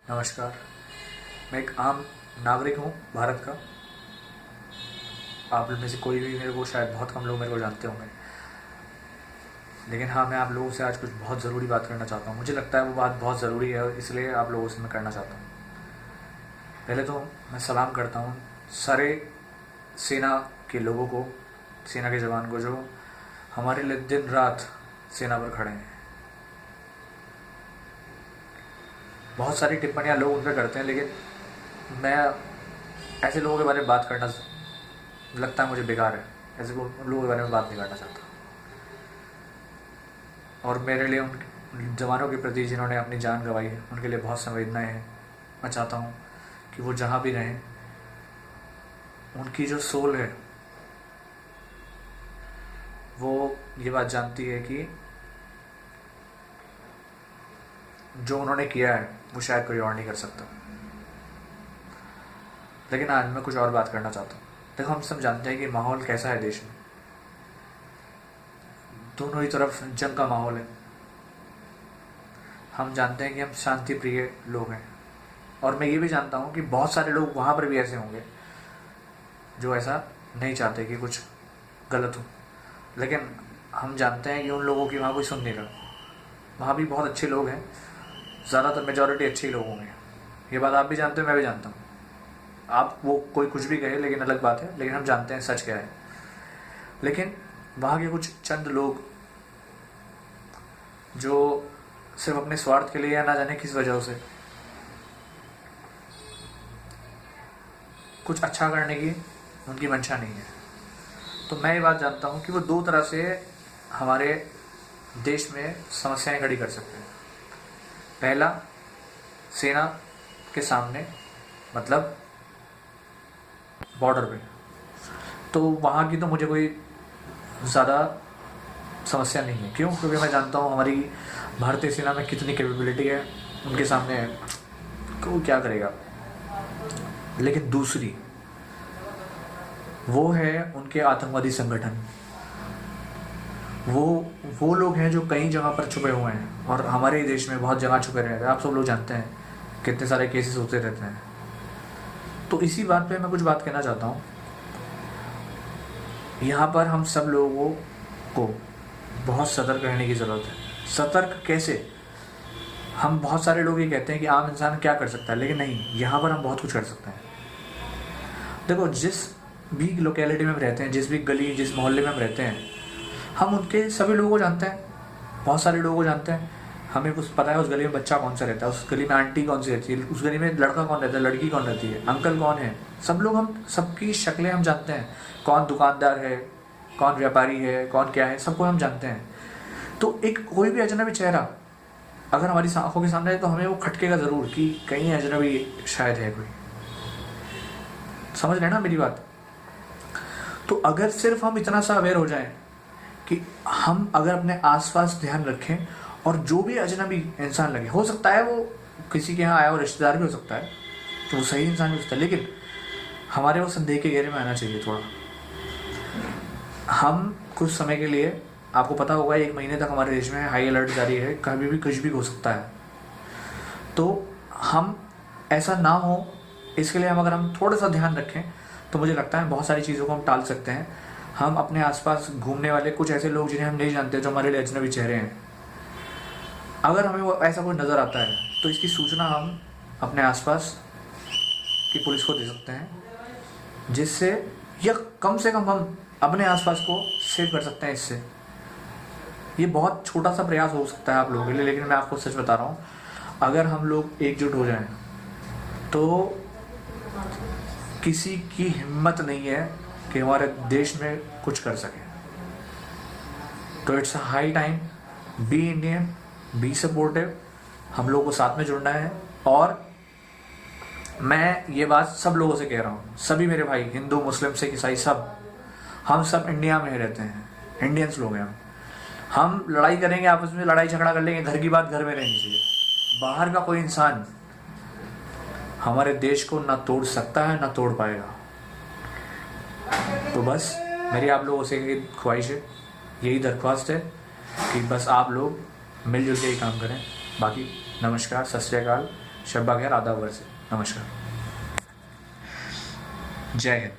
नमस्कार। मैं एक आम नागरिक हूँ भारत का। आप में से कोई भी मेरे को, शायद बहुत कम लोग मेरे को जानते होंगे, लेकिन हाँ, मैं आप लोगों से आज कुछ बहुत ज़रूरी बात करना चाहता हूँ। मुझे लगता है वो बात बहुत ज़रूरी है और इसलिए आप लोगों से मैं करना चाहता हूँ। पहले तो मैं सलाम करता हूँ सारे सेना के लोगों को, सेना के जवान को, जो हमारे लिए दिन रात सेना पर खड़े हैं। बहुत सारी टिप्पणियाँ लोग उन पर करते हैं, लेकिन मैं ऐसे लोगों के बारे में बात करना लगता है मुझे बेकार है। ऐसे लोगों के बारे में बात नहीं करना चाहता। और मेरे लिए उन जवानों के प्रति जिन्होंने अपनी जान गंवाई है, उनके लिए बहुत संवेदनाएं हैं। मैं चाहता हूँ कि वो जहाँ भी रहें, उनकी जो सोल है वो ये बात जानती है कि जो उन्होंने किया है वो शायद कोई और नहीं कर सकता। लेकिन आज मैं कुछ और बात करना चाहता हूँ। देखो, हम सब जानते हैं कि माहौल कैसा है देश में। दोनों ही तरफ जंग का माहौल है। हम जानते हैं कि हम शांति प्रिय लोग हैं, और मैं ये भी जानता हूँ कि बहुत सारे लोग वहाँ पर भी ऐसे होंगे जो ऐसा नहीं चाहते कि कुछ गलत हो। लेकिन हम जानते हैं कि उन लोगों की वहाँ कोई सुन नहीं रहा। वहाँ भी बहुत अच्छे लोग हैं, ज़्यादातर मेजॉरिटी अच्छे ही लोग होंगे। ये बात आप भी जानते हो, मैं भी जानता हूँ। आप वो कोई कुछ भी कहे, लेकिन अलग बात है। लेकिन हम जानते हैं सच क्या है। लेकिन वहाँ के कुछ चंद लोग जो सिर्फ अपने स्वार्थ के लिए या ना जाने किस वजह से कुछ अच्छा करने की उनकी मंशा नहीं है। तो मैं ये बात जानता हूँ कि वो दो तरह से हमारे देश में समस्याएं खड़ी कर सकते हैं। पहला, सेना के सामने, मतलब बॉर्डर पे। तो वहाँ की तो मुझे कोई ज़्यादा समस्या नहीं है। क्यों? क्योंकि मैं जानता हूँ हमारी भारतीय सेना में कितनी कैपेबिलिटी है। उनके सामने कोई क्या करेगा। लेकिन दूसरी, वो है उनके आतंकवादी संगठन। वो लोग हैं जो कई जगह पर छुपे हुए हैं, और हमारे देश में बहुत जगह छुपे रहते हैं। आप सब लोग जानते हैं कितने सारे केसेस होते रहते हैं। तो इसी बात पे मैं कुछ बात कहना चाहता हूँ। यहाँ पर हम सब लोगों को बहुत सतर्क रहने की ज़रूरत है। सतर्क कैसे? हम बहुत सारे लोग ये कहते हैं कि आम इंसान क्या कर सकता है, लेकिन नहीं, यहाँ पर हम बहुत कुछ कर सकते हैं। देखो, जिस भी लोकेलिटी में हम रहते हैं, जिस भी गली, जिस मोहल्ले में हम रहते हैं, हम उनके सभी लोगों को जानते हैं। बहुत सारे लोगों को जानते हैं। हमें कुछ पता है उस गली में बच्चा कौन सा रहता है, उस गली में आंटी कौन सी रहती है, उस गली में लड़का कौन रहता है, लड़की कौन रहती है, अंकल कौन है। सब लोग, हम सबकी शक्लें हम जानते हैं। कौन दुकानदार है, कौन व्यापारी है, कौन क्या है, सबको हम जानते हैं। तो एक कोई भी अजनबी चेहरा अगर हमारी आंखों के सामने है, तो हमें वो खटकेगा ज़रूर कि कहीं अजनबी शायद है कोई। समझ रहे ना मेरी बात? तो अगर सिर्फ हम इतना सा अवेयर हो जाएं कि हम अगर अपने आसपास ध्यान रखें, और जो भी अजनबी इंसान लगे, हो सकता है वो किसी के यहाँ आया हो, रिश्तेदार भी हो सकता है, तो वो सही इंसान भी हो सकता है, लेकिन हमारे वो संदेह के घेरे में आना चाहिए थोड़ा। हम कुछ समय के लिए, आपको पता होगा 1 महीने तक हमारे देश में हाई अलर्ट जारी है, कभी भी कुछ भी हो सकता है। तो हम ऐसा ना हो, इसके लिए अगर हम थोड़ा सा ध्यान रखें, तो मुझे लगता है बहुत सारी चीज़ों को हम टाल सकते हैं। हम अपने आसपास घूमने वाले कुछ ऐसे लोग जिन्हें हम नहीं जानते, जो हमारे लिए अजनबी चेहरे हैं, अगर हमें वो ऐसा कोई नज़र आता है, तो इसकी सूचना हम अपने आसपास की पुलिस को दे सकते हैं, जिससे या कम से कम हम अपने आसपास को सेव कर सकते हैं। इससे ये बहुत छोटा सा प्रयास हो सकता है आप लोगों के लिए, लेकिन मैं आपको सच बता रहा हूँ, अगर हम लोग एकजुट हो जाएं, तो किसी की हिम्मत नहीं है कि हमारे देश में कुछ कर सके। तो it's high time, be Indian, be supportive. हम लोगों को साथ में जुड़ना है। और मैं ये बात सब लोगों से कह रहा हूँ, सभी मेरे भाई, हिंदू, मुस्लिम, सिख, ईसाई, सब, हम सब इंडिया में रहते हैं, इंडियंस लोग हैं। हम लड़ाई करेंगे, आपस में लड़ाई झगड़ा कर लेंगे, घर की बात घर में रहनी चाहिए। बाहर का कोई इंसान हमारे देश को ना तोड़ सकता है, ना तोड़ पाएगा। तो बस मेरी आप लोगों से यही ख्वाहिश है, यही दरख्वास्त है कि बस आप लोग मिलजुल के ही काम करें। बाकी नमस्कार, सत श्री अकाल, शब्बा खैर, आदाब वर्ष, नमस्कार, जय हिंद।